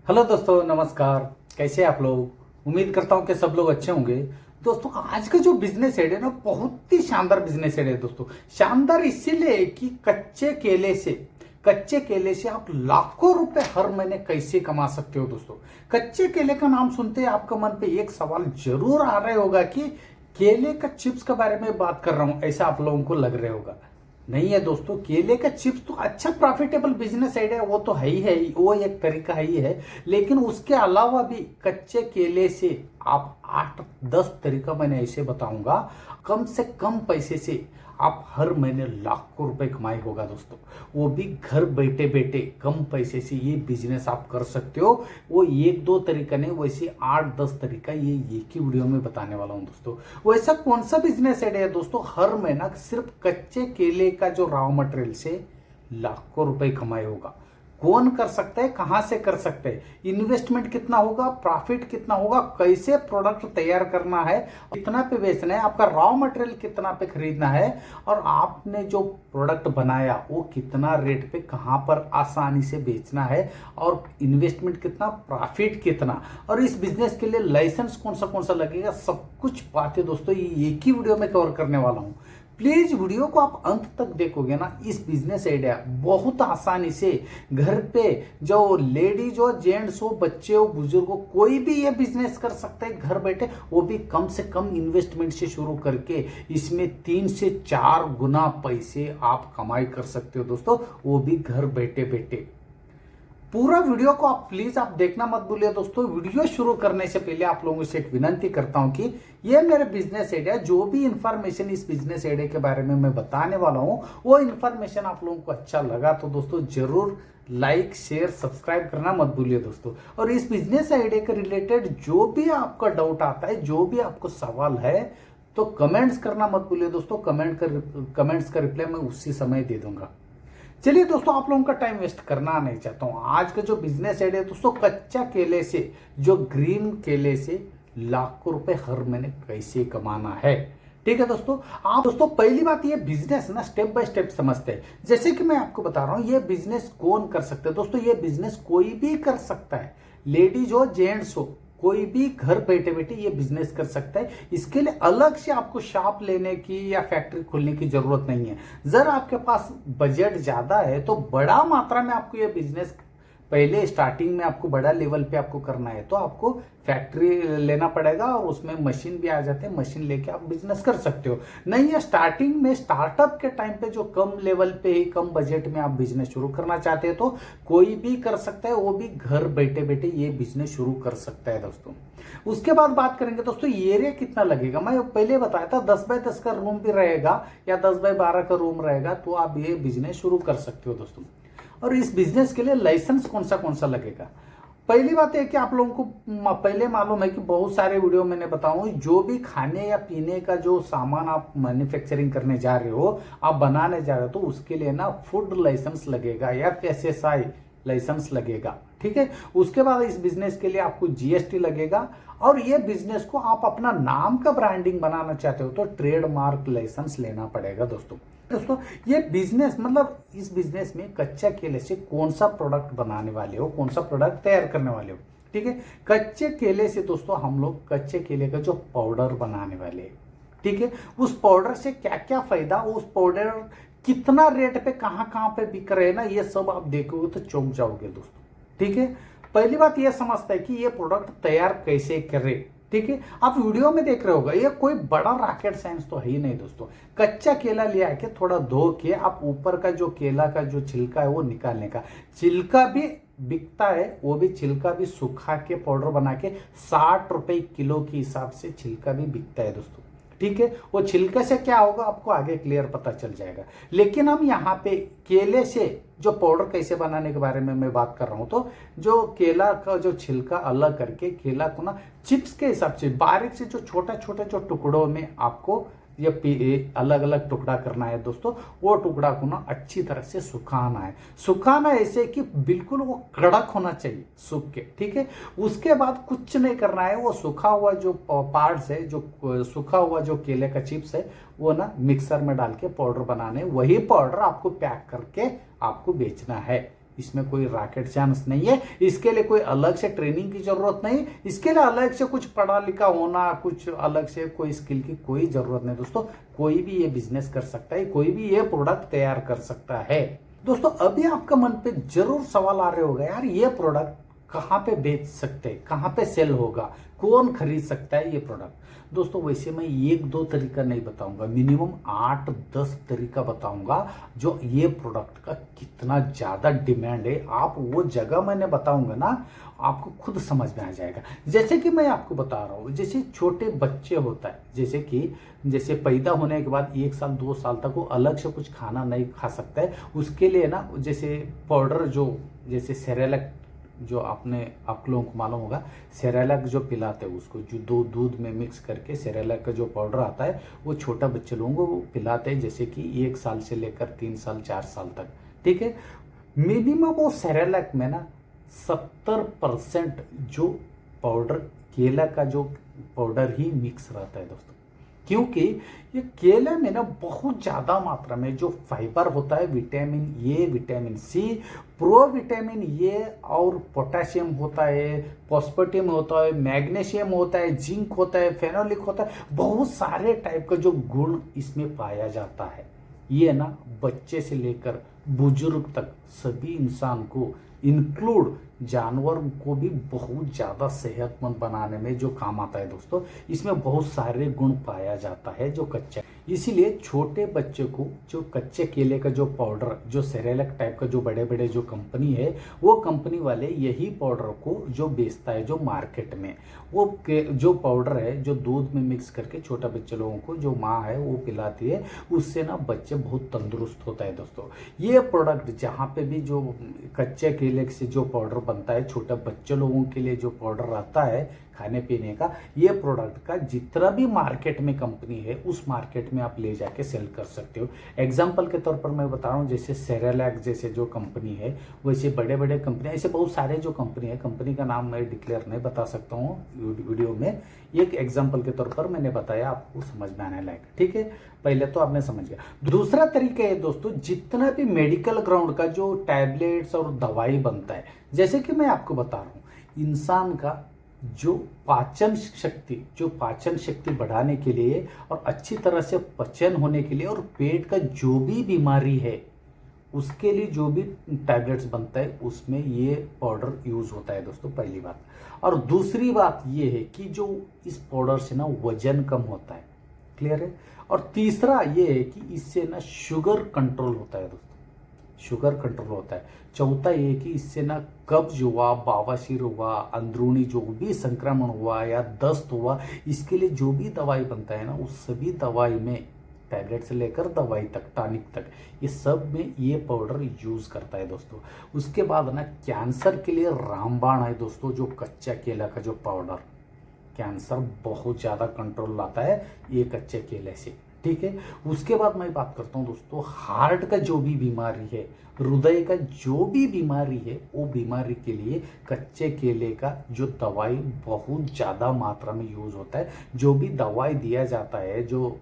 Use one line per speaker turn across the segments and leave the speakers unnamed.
Hello दोस्तों, नमस्कार। कैसे आप लोग? उम्मीद करता हूँ कि सब लोग अच्छे होंगे। दोस्तों, आज का जो बिजनेस आइडिया है ना, बहुत ही शानदार बिजनेस आइडिया है दोस्तों। शानदार इसीलिए कि कच्चे केले से आप लाखों रुपए हर महीने कैसे कमा सकते हो दोस्तों। कच्चे केले का नाम सुनते ही आपका मन पे एक सवाल जरूर आ रहा होगा कि केले का चिप्स के बारे में बात कर रहा हूं, ऐसा आप लोगों को लग रहा होगा। नहीं है दोस्तों, केले का चिप्स तो अच्छा प्रॉफिटेबल बिजनेस आइडिया, वो तो है ही, वो एक तरीका ही है। लेकिन उसके अलावा भी कच्चे केले से आप 8-10 तरीका मैंने ऐसे बताऊंगा, कम से कम पैसे से आप हर महीने लाखों रुपए कमाई होगा दोस्तों। वो भी घर बैठे बैठे कम पैसे से ये बिजनेस आप कर सकते हो। वो एक दो तरीका नहीं, वैसे 8-10 तरीका ये एक ही वीडियो में बताने वाला हूं दोस्तों। वो ऐसा कौन सा बिजनेस आइडिया है दोस्तों, हर महीना सिर्फ कच्चे केले का जो रॉ मटेरियल से लाखों रुपए कमाई होगा। कौन कर सकता है, कहां से कर सकते हैं, इन्वेस्टमेंट कितना होगा, प्रॉफिट कितना होगा, कैसे प्रोडक्ट तैयार करना है, कितना पे बेचना है, आपका रॉ मटेरियल कितना पे खरीदना है, और आपने जो प्रोडक्ट बनाया वो कितना रेट पे कहां पर आसानी से बेचना है, और इन्वेस्टमेंट कितना, प्रॉफिट कितना, और इस बिजनेस के लिए लाइसेंस कौन सा लगेगा, सब कुछ बातें दोस्तों ये एक ही वीडियो में कवर करने वाला हूं। प्लीज वीडियो को आप अंत तक देखोगे ना, इस बिजनेस आइडिया बहुत आसानी से घर पे जो लेडीज हो, जेंट्स हो, बच्चे हो, बुजुर्ग हो, कोई भी ये बिजनेस कर सकता है घर बैठे। वो भी कम से कम इन्वेस्टमेंट से शुरू करके इसमें 3 से 4 गुना पैसे आप कमाई कर सकते हो दोस्तों, वो भी घर बैठे बैठे। पूरा वीडियो को आप देखना मत भूलिए दोस्तों। वीडियो शुरू करने से पहले आप लोगों से एक विनती करता हूं कि ये मेरे बिजनेस आइडिया, जो भी इंफॉर्मेशन इस बिजनेस आइडिया के बारे में मैं बताने वाला हूं, वो इंफॉर्मेशन आप लोगों को अच्छा लगा तो दोस्तों जरूर लाइक, शेयर, सब्सक्राइब करना मत भूलिए दोस्तों। और इस बिजनेस आइडिया के रिलेटेड जो भी आपका डाउट आता है, जो भी आपको सवाल है, तो कमेंट्स करना मत भूलिए दोस्तों। कमेंट्स का रिप्लाई मैं उसी समय दे दूंगा। चलिए दोस्तों, आप लोगों का टाइम वेस्ट करना नहीं चाहता हूं। आज का जो बिजनेस आइडिया है दोस्तों, कच्चा केले से, जो ग्रीन केले से लाखों रुपए हर महीने कैसे कमाना है। ठीक है दोस्तों। आप दोस्तों पहली बात, ये बिजनेस ना स्टेप बाय स्टेप समझते हैं। जैसे कि मैं आपको बता रहा हूं, ये बिजनेस कौन कर सकता है दोस्तों, ये बिजनेस कोई भी कर सकता है, लेडीज हो, जेंट्स हो, कोई भी घर बैठे बैठे ये बिजनेस कर सकता है। इसके लिए अलग से आपको शॉप लेने की या फैक्ट्री खोलने की जरूरत नहीं है। जरा आपके पास बजट ज्यादा है तो बड़ा मात्रा में आपको ये बिजनेस पहले स्टार्टिंग में आपको बड़ा लेवल पे आपको करना है तो आपको फैक्ट्री लेना पड़ेगा, और उसमें मशीन भी आ जाते हैं, मशीन लेके आप बिजनेस कर सकते हो। नहीं है, स्टार्टिंग में स्टार्टअप के टाइम पे जो कम लेवल पे ही कम बजट में आप बिजनेस शुरू करना चाहते हैं तो कोई भी कर सकता है, वो भी घर बैठे बैठे ये बिजनेस शुरू कर सकता है दोस्तों। उसके बाद बात करेंगे दोस्तों, एरिया कितना लगेगा। मैं पहले बताया था 10x10 का रूम भी रहेगा या 10x12 का रूम रहेगा, तो आप ये बिजनेस शुरू कर सकते हो दोस्तों। और इस बिजनेस के लिए लाइसेंस कौन सा लगेगा। पहली बात है कि आप लोगों को पहले मालूम है कि बहुत सारे वीडियो मैंने बताऊं, जो भी खाने या पीने का जो सामान आप मैन्युफैक्चरिंग करने जा रहे हो, आप बनाने जा रहे हो, तो उसके लिए ना फूड लाइसेंस लगेगा या FSSAI लाइसेंस लगेगा। ठीक है। उसके बाद इस बिजनेस के लिए आपको GST लगेगा, और ये बिजनेस को आप अपना नाम का ब्रांडिंग बनाना चाहते हो तो ट्रेडमार्क लाइसेंस लेना पड़ेगा दोस्तों। दोस्तों ये बिजनेस मतलब, इस बिजनेस में कच्चा केले से कौन सा प्रोडक्ट बनाने वाले हो, कौन सा प्रोडक्ट तैयार करने वाले हो। ठीक है। कच्चे केले से दोस्तों हम लोग कच्चे केले का जो पाउडर बनाने वाले हैं। ठीक है। उस पाउडर से क्या क्या फायदा, उस पाउडर कितना रेट पे कहां पे बिक रहे हैं ना, ये सब आप देखोगे तो चौंक जाओगे दोस्तों। ठीक है। पहली बात ये समझता है कि ये प्रोडक्ट तैयार कैसे करे। ठीक है। आप वीडियो में देख रहे होगा, ये कोई बड़ा रॉकेट साइंस तो है ही नहीं दोस्तों। कच्चा केला ले आके थोड़ा धो के आप ऊपर का जो केला का जो छिलका है वो निकालने का, छिलका भी बिकता है, वो भी छिलका भी सुखा के पाउडर बना के 60 रुपए किलो के हिसाब से छिलका भी बिकता है दोस्तों। ठीक है। वो छिलके से क्या होगा आपको आगे क्लियर पता चल जाएगा। लेकिन हम यहाँ पे केले से जो पाउडर कैसे बनाने के बारे में मैं बात कर रहा हूं, तो जो केला का जो छिलका अलग करके केला को ना चिप्स के हिसाब से बारीक से जो छोटा छोटा जो टुकड़ों में आपको ये अलग अलग टुकड़ा करना है दोस्तों। वो टुकड़ा को ना अच्छी तरह से सुखाना है, सुखाना ऐसे कि बिल्कुल वो कड़क होना चाहिए सूख के। ठीक है। उसके बाद कुछ नहीं करना है, वो सूखा हुआ जो पार्ट्स है, जो सूखा हुआ जो केले का चिप्स है, वो ना मिक्सर में डाल के पाउडर बनाने, वही पाउडर आपको पैक करके आपको बेचना है। इसमें कोई रॉकेट साइंस नहीं है, इसके लिए कोई अलग से ट्रेनिंग की जरूरत नहीं, इसके लिए अलग से कुछ पढ़ा लिखा होना, कुछ अलग से कोई स्किल की कोई जरूरत नहीं दोस्तों। कोई भी ये बिजनेस कर सकता है, कोई भी ये प्रोडक्ट तैयार कर सकता है। दोस्तों अभी आपका मन पे जरूर सवाल आ रहे होगा, यार ये प्रोडक्ट कहाँ पे बेच सकते हैं, कहाँ पे सेल होगा, कौन खरीद सकता है ये प्रोडक्ट। दोस्तों वैसे मैं एक दो तरीका नहीं बताऊंगा, मिनिमम 8-10 तरीका बताऊंगा जो ये प्रोडक्ट का कितना ज्यादा डिमांड है। आप वो जगह मैंने बताऊंगा ना, आपको खुद समझ में आ जाएगा। जैसे कि मैं आपको बता रहा हूँ, जैसे छोटे बच्चे होता है, जैसे पैदा होने के बाद 1 साल 2 साल तक वो अलग से कुछ खाना नहीं खा सकता है, उसके लिए ना जैसे पाउडर जो जैसे सेरेलैक जो आप लोगों को मालूम होगा, सेरेलैक जो पिलाते हैं उसको, जो दूध में मिक्स करके सेरेलैक का जो पाउडर आता है वो छोटा बच्चे लोगों को वो पिलाते हैं, जैसे कि 1 साल से लेकर 3 साल 4 साल तक। ठीक है, मिनिमम वो सेरेलैक में ना 70% जो पाउडर केला का जो पाउडर ही मिक्स रहता है दोस्तों, क्योंकि ये केले में ना बहुत ज्यादा मात्रा में जो फाइबर होता है, vitamin A, vitamin C, provitamin A और पोटेशियम होता है, फॉस्फेटियम होता है, मैग्नीशियम होता है, जिंक होता है, फेनोलिक होता है, बहुत सारे टाइप का जो गुण इसमें पाया जाता है। ये ना बच्चे से लेकर बुजुर्ग तक सभी इंसान को इंक्लूड जानवर को भी बहुत ज़्यादा सेहतमंद बनाने में जो काम आता है दोस्तों। इसमें बहुत सारे गुण पाया जाता है जो कच्चा, इसीलिए छोटे बच्चे को जो कच्चे केले का जो पाउडर, जो सेरेलैक टाइप का जो बड़े बड़े जो कंपनी है, वो कंपनी वाले यही पाउडर को जो बेचता है जो मार्केट में, वो जो पाउडर है जो दूध में मिक्स करके छोटा बच्चे लोगों को जो माँ है वो पिलाती है, उससे ना बच्चे बहुत तंदुरुस्त होता है दोस्तों। ये प्रोडक्ट जहाँ पे भी जो कच्चे केले से जो पाउडर बनता है, छोटा बच्चे लोगों के लिए जो पाउडर रहता है खाने पीने का, ये प्रोडक्ट का जितना भी मार्केट में कंपनी है उस मार्केट में आप ले जाके सेल कर सकते हो। एग्जांपल के तौर पर मैं बता रहा हूँ, जैसे सेरेलैक जैसे जो कंपनी है, वैसे बड़े बड़े कंपनी, ऐसे बहुत सारे जो कंपनी है, कंपनी का नाम मैं डिक्लेयर नहीं बता सकता हूँ वीडियो में, एक एग्जाम्पल के तौर पर मैंने बताया, आपको समझ में आने लायक। ठीक है, पहले तो आपने समझ गया। दूसरा तरीका है दोस्तों, जितना भी मेडिकल ग्राउंड का जो टैबलेट्स और दवाई बनता है, जैसे कि मैं आपको बता रहा हूँ, इंसान का जो पाचन शक्ति बढ़ाने के लिए और अच्छी तरह से पचन होने के लिए और पेट का जो भी बीमारी है उसके लिए जो भी टैबलेट्स बनता है उसमें ये पाउडर यूज होता है दोस्तों, पहली बात। और दूसरी बात ये है कि जो इस पाउडर से ना वजन कम होता है, क्लियर है। और तीसरा ये है कि इससे ना शुगर कंट्रोल होता है दोस्तों, शुगर कंट्रोल होता है। चौथा ये कि इससे ना कब्ज हुआ, बवासीर हुआ, अंदरूनी जो भी संक्रमण हुआ या दस्त हुआ, इसके लिए जो भी दवाई बनता है ना, उस सभी दवाई में, टैबलेट से लेकर दवाई तक, टॉनिक तक, ये सब में ये पाउडर यूज करता है दोस्तों। उसके बाद ना कैंसर के लिए रामबाण है दोस्तों, जो कच्चा केला का जो पाउडर, कैंसर बहुत ज्यादा कंट्रोल लाता है ये कच्चे केले से। ठीक है, उसके बाद मैं बात करता हूँ दोस्तों, हार्ट का जो भी बीमारी है, हृदय का जो भी बीमारी है, वो बीमारी के लिए कच्चे केले का जो दवाई बहुत ज़्यादा मात्रा में यूज होता है। जो भी दवाई दिया जाता है जो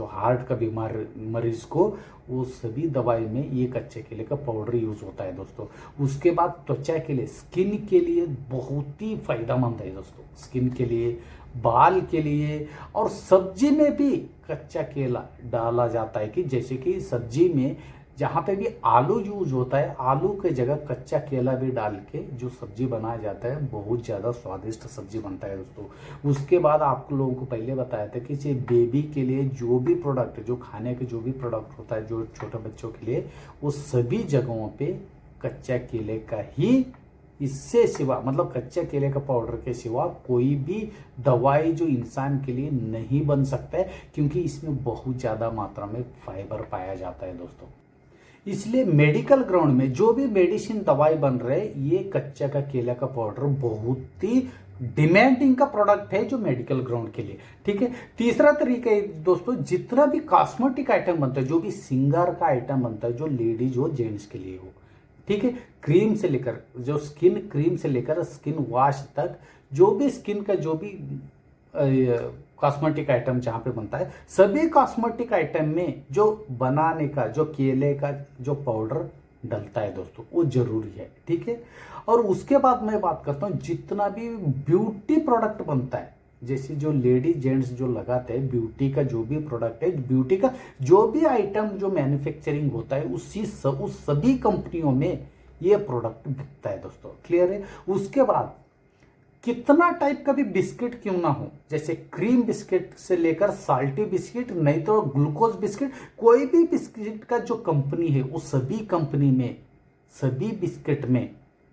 हार्ट का बीमार मरीज को, वो सभी दवाई में ये कच्चे केले का पाउडर यूज होता है दोस्तों। उसके बाद त्वचा के लिए, स्किन के लिए बहुत ही फायदेमंद है दोस्तों, स्किन के लिए, बाल के लिए। और सब्जी में भी कच्चा केला डाला जाता है, कि जैसे कि सब्जी में जहाँ पे भी आलू यूज होता है, आलू के जगह कच्चा केला भी डाल के जो सब्जी बनाया जाता है, बहुत ज़्यादा स्वादिष्ट सब्जी बनता है दोस्तों। उसके बाद आप लोगों को पहले बताया था कि बेबी के लिए जो भी प्रोडक्ट, जो खाने के जो भी प्रोडक्ट होता है जो छोटे बच्चों के लिए, वो सभी जगहों पे कच्चा केले का ही, इससे सिवा मतलब कच्चे केले का पाउडर के सिवा कोई भी दवाई जो इंसान के लिए नहीं बन सकता है, क्योंकि इसमें बहुत ज़्यादा मात्रा में फाइबर पाया जाता है दोस्तों। इसलिए मेडिकल ग्राउंड में जो भी मेडिसिन दवाई बन रहे, ये कच्चा का केला का पाउडर बहुत ही डिमांडिंग का प्रोडक्ट है जो मेडिकल ग्राउंड के लिए। ठीक है, तीसरा तरीका है दोस्तों, जितना भी कॉस्मेटिक आइटम बनता है, जो भी सिंगार का आइटम बनता है, जो लेडीज हो जेंट्स के लिए हो, ठीक है, क्रीम से लेकर, जो स्किन क्रीम से लेकर स्किन वॉश तक, जो भी स्किन का जो भी कॉस्मेटिक आइटम जहाँ पे बनता है, सभी कॉस्मेटिक आइटम में जो बनाने का जो केले का जो पाउडर डलता है दोस्तों, वो जरूरी है, ठीक है। और उसके बाद मैं बात करता हूँ जितना भी ब्यूटी प्रोडक्ट बनता है, जैसे जो लेडी जेंट्स जो लगाते हैं ब्यूटी का जो भी प्रोडक्ट है, ब्यूटी का जो भी आइटम जो मैन्युफैक्चरिंग होता है उस सभी कंपनियों में ये प्रोडक्ट बिकता है दोस्तों, क्लियर है। उसके बाद कितना टाइप का भी बिस्किट क्यों ना हो, जैसे क्रीम बिस्किट से लेकर साल्टी बिस्किट, नहीं तो ग्लूकोज बिस्किट, कोई भी बिस्किट का जो कंपनी है उस सभी कंपनी में, सभी बिस्किट में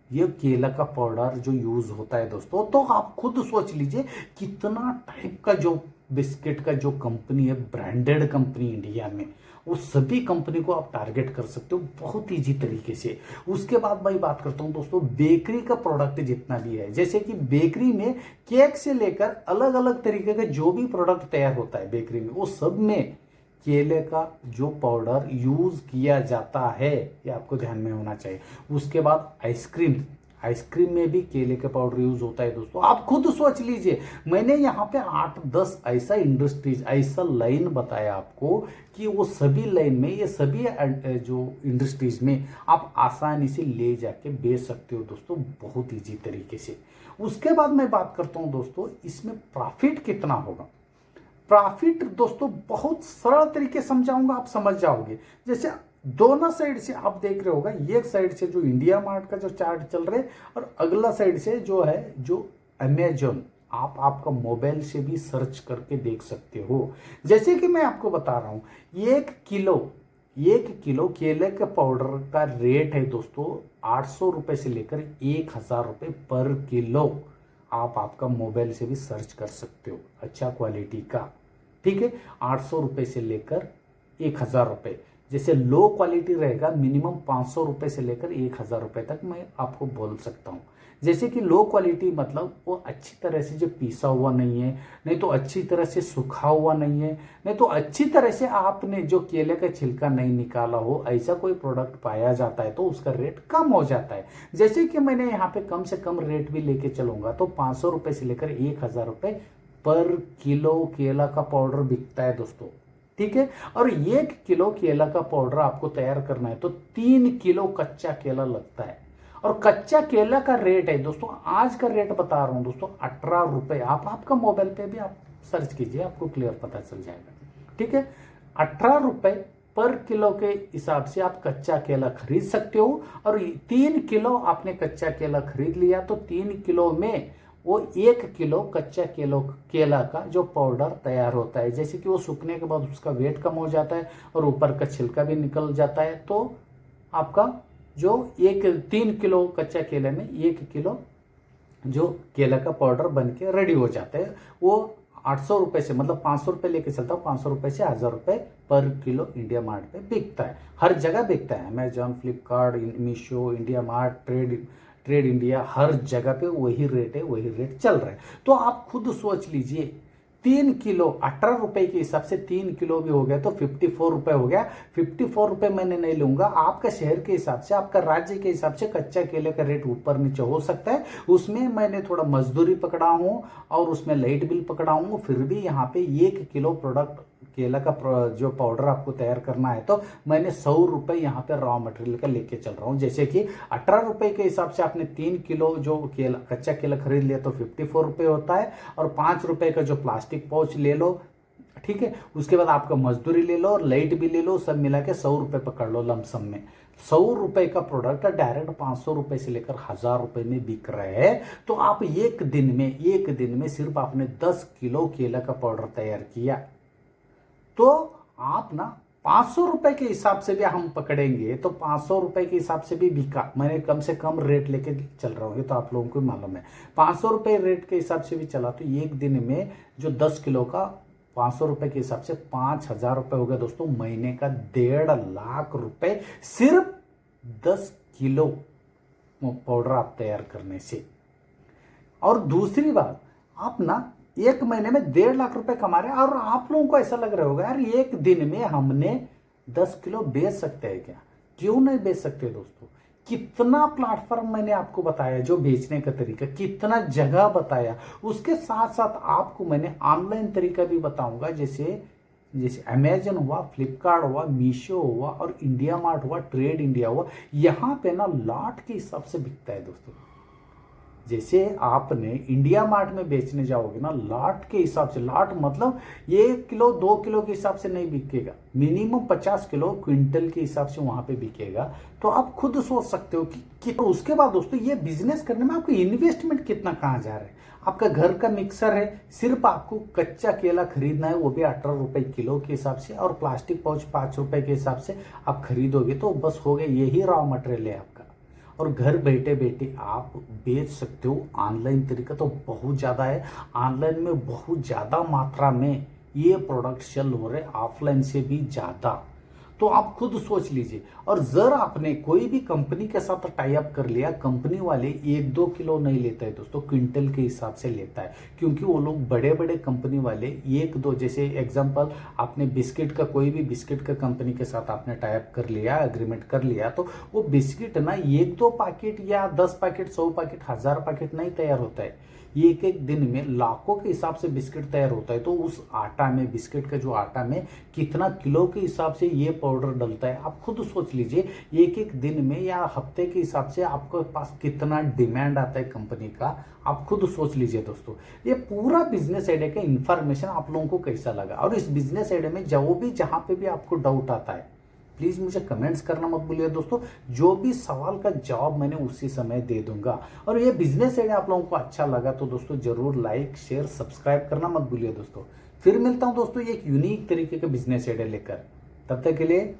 ये केला का पाउडर जो यूज होता है दोस्तों। तो आप खुद सोच लीजिए कितना टाइप का जो बिस्किट का जो कंपनी है, ब्रांडेड कंपनी इंडिया में, उस सभी कंपनी को आप टारगेट कर सकते हो बहुत ईजी तरीके से। उसके बाद मैं बात करता हूं दोस्तों बेकरी का प्रोडक्ट जितना भी है, जैसे कि बेकरी में केक से लेकर अलग अलग तरीके का जो भी प्रोडक्ट तैयार होता है बेकरी में, वो सब में केले का जो पाउडर यूज किया जाता है, ये आपको ध्यान में होना चाहिए। उसके बाद आइसक्रीम में भी केले का पाउडर यूज होता है दोस्तों। आप खुद सोच लीजिए, मैंने यहाँ पे 8-10 ऐसा इंडस्ट्रीज, ऐसा लाइन बताया आपको कि वो सभी लाइन में, ये सभी जो इंडस्ट्रीज में आप आसानी से ले जाके बेच सकते हो दोस्तों, बहुत ईजी तरीके से। उसके बाद मैं बात करता हूँ दोस्तों इसमें प्रॉफिट कितना होगा। प्रॉफिट दोस्तों बहुत सरल तरीके समझाऊंगा, आप समझ जाओगे। जैसे दोनों साइड से आप देख रहे होगा, एक साइड से जो इंडिया मार्ट का जो चार्ट चल रहा है और अगला साइड से जो है जो अमेजोन, आप आपका मोबाइल से भी सर्च करके देख सकते हो। जैसे कि मैं आपको बता रहा हूं, 1 किलो केले के पाउडर का रेट है दोस्तों 800 रुपए से लेकर 1000 रुपए पर किलो। आप आपका मोबाइल से भी सर्च कर सकते हो, अच्छा क्वालिटी का, ठीक है। 800 रुपए से लेकर 1000 रुपए, जैसे लो क्वालिटी रहेगा मिनिमम 500 रुपए से लेकर 1000 रुपए तक मैं आपको बोल सकता हूँ। जैसे कि लो क्वालिटी मतलब वो अच्छी तरह से जो पीसा हुआ नहीं है, नहीं तो अच्छी तरह से सूखा हुआ नहीं है, नहीं तो अच्छी तरह से आपने जो केले का छिलका नहीं निकाला हो, ऐसा कोई प्रोडक्ट पाया जाता है तो उसका रेट कम हो जाता है। जैसे कि मैंने यहाँ पे कम से कम रेट भी लेके चलूंगा तो 500 रुपए से लेकर 1000 रुपए पर किलो केला का पाउडर बिकता है दोस्तों, ठीक है। और 1 किलो केला का पाउडर आपको तैयार करना है तो 3 किलो कच्चा केला लगता है। और कच्चा केला का रेट है दोस्तों, आज का रेट बता रहा हूं दोस्तों 18 रुपए। आप आपका मोबाइल पे भी आप सर्च कीजिए, आपको क्लियर पता चल जाएगा, ठीक है। 18 रुपए पर किलो के हिसाब से आप कच्चा केला खरीद सकते हो। और 3 किलो आपने कच्चा केला खरीद लिया तो 3 किलो में वो 1 किलो कच्चा केला का जो पाउडर तैयार होता है। जैसे कि वो सूखने के बाद उसका वेट कम हो जाता है और ऊपर का छिलका भी निकल जाता है, तो आपका जो 3 किलो कच्चा केले में 1 किलो जो केला का पाउडर बन के रेडी हो जाता है। वो 800 रुपए से, मतलब 500 रुपए लेके चलता हूँ, 500 रुपए से 1000 रुपए पर किलो इंडिया मार्ट पे बिकता है। हर जगह बिकता है, Amazon, Flipkart, Meesho, IndiaMART, TradeIndia, हर जगह पे वही रेट है, वही रेट चल रहा है। तो आप खुद सोच लीजिए 3 किलो 18 रुपए के हिसाब से 3 किलो भी हो गया तो 54 रुपए हो गया। 54 रुपए मैंने नहीं लूंगा, आपका शहर के हिसाब से, आपका राज्य के हिसाब से कच्चा केले का रेट ऊपर नीचे हो सकता है। उसमें मैंने थोड़ा मजदूरी पकड़ा हूं और उसमें लाइट बिल पकड़ा हूं, फिर भी यहाँ पे 1 किलो प्रोडक्ट केला का जो पाउडर आपको तैयार करना है तो मैंने 100 रुपए यहाँ पे रॉ मटेरियल का लेके चल रहा हूँ। जैसे कि 18 रुपए के हिसाब से आपने 3 किलो जो केला कच्चा केला खरीद लिया तो 54 रुपए होता है। और 5 रुपए का जो प्लास्टिक पाउच ले लो, ठीक है। उसके बाद आपका मजदूरी ले लो और लाइट भी ले लो, सब मिला के 100 रुपए पकड़ लो लमसम में। 100 रुपए का प्रोडक्ट डायरेक्ट 500 रुपए से लेकर 1000 रुपए में बिक रहे हैं। तो आप एक दिन में सिर्फ आपने 10 किलो केला का पाउडर तैयार किया तो आप ना 500 रुपए के हिसाब से भी हम पकड़ेंगे तो 500 रुपए के हिसाब से भी बिका। मैंने कम से कम रेट लेके चल रहा हूँ, तो आप लोगों को मालूम है। 500 रुपए रेट के हिसाब से भी चला तो एक दिन में जो 10 किलो का 500 रुपए के हिसाब से 5000 रुपए हो गया दोस्तों। महीने का 1.5 लाख रुपए सिर्फ 10 किलो पाउडर आप तैयार करने से। और दूसरी बात, आप ना एक महीने में 1.5 लाख रुपए कमा रहे हैं। और आप लोगों को ऐसा लग रहा होगा यार एक दिन में हमने 10 किलो बेच सकते हैं क्या? क्यों नहीं बेच सकते दोस्तों? कितना प्लेटफॉर्म मैंने आपको बताया जो बेचने का तरीका, कितना जगह बताया। उसके साथ साथ आपको मैंने ऑनलाइन तरीका भी बताऊंगा, जैसे जैसे अमेजन हुआ, फ्लिपकार्ट हुआ, मीशो हुआ और इंडिया मार्ट हुआ, ट्रेड इंडिया हुआ, यहाँ पे ना लॉट के हिसाब से बिकता है दोस्तों। जैसे आपने इंडिया मार्ट में बेचने जाओगे ना, लॉट के हिसाब से, लॉट मतलब 1 किलो 2 किलो के हिसाब से नहीं बिकेगा, मिनिमम 50 किलो क्विंटल के हिसाब से वहां पे बिकेगा। तो आप खुद सोच सकते हो कि तो उसके बाद दोस्तों ये बिजनेस करने में आपको इन्वेस्टमेंट कितना कहाँ जा रहा है। आपका घर का मिक्सर है, सिर्फ आपको कच्चा केला खरीदना है, वो भी 18 रुपए किलो के हिसाब से, और प्लास्टिक पाउच 5 रुपए के हिसाब से आप खरीदोगे तो बस हो गया, यही रॉ मटेरियल है आपका। और घर बैठे बैठे आप बेच सकते हो। ऑनलाइन तरीका तो बहुत ज़्यादा है, ऑनलाइन में बहुत ज़्यादा मात्रा में ये प्रोडक्ट सेल हो रहे, ऑफलाइन से भी ज़्यादा। तो आप खुद सोच लीजिए। और जर आपने कोई भी कंपनी के साथ टाई अप कर लिया, कंपनी वाले 1-2 किलो नहीं लेता है दोस्तों, क्विंटल के हिसाब से लेता है, क्योंकि वो लोग बड़े बड़े कंपनी वाले 1-2, जैसे एग्जांपल आपने बिस्किट का, कोई भी बिस्किट का कंपनी के साथ आपने टाई अप कर लिया, एग्रीमेंट कर लिया, तो वो बिस्किट ना 1-2 पैकेट या 10 पैकेट 100 पैकेट 1000 पैकेट नहीं तैयार होता है, एक एक दिन में लाखों के हिसाब से बिस्किट तैयार होता है। तो उस आटा में, बिस्किट का जो आटा में कितना किलो के हिसाब से ये पाउडर डलता है, आप खुद सोच लीजिए। एक एक दिन में या हफ्ते के हिसाब से आपके पास कितना डिमांड आता है कंपनी का, आप खुद सोच लीजिए दोस्तों। ये पूरा बिजनेस आइडिया का इंफॉर्मेशन आप लोगों को कैसा लगा, और इस बिजनेस आइडिया में जो भी जहां पे भी आपको डाउट आता है, प्लीज़ मुझे कमेंट्स करना मत भूलिए दोस्तों। जो भी सवाल का जवाब मैंने उसी समय दे दूंगा। और ये बिजनेस आइडिया आप लोगों को अच्छा लगा तो दोस्तों जरूर लाइक शेयर सब्सक्राइब करना मत भूलिए दोस्तों। फिर मिलता हूं दोस्तों एक यूनिक तरीके का बिजनेस आइडिया लेकर, तब तक के लिए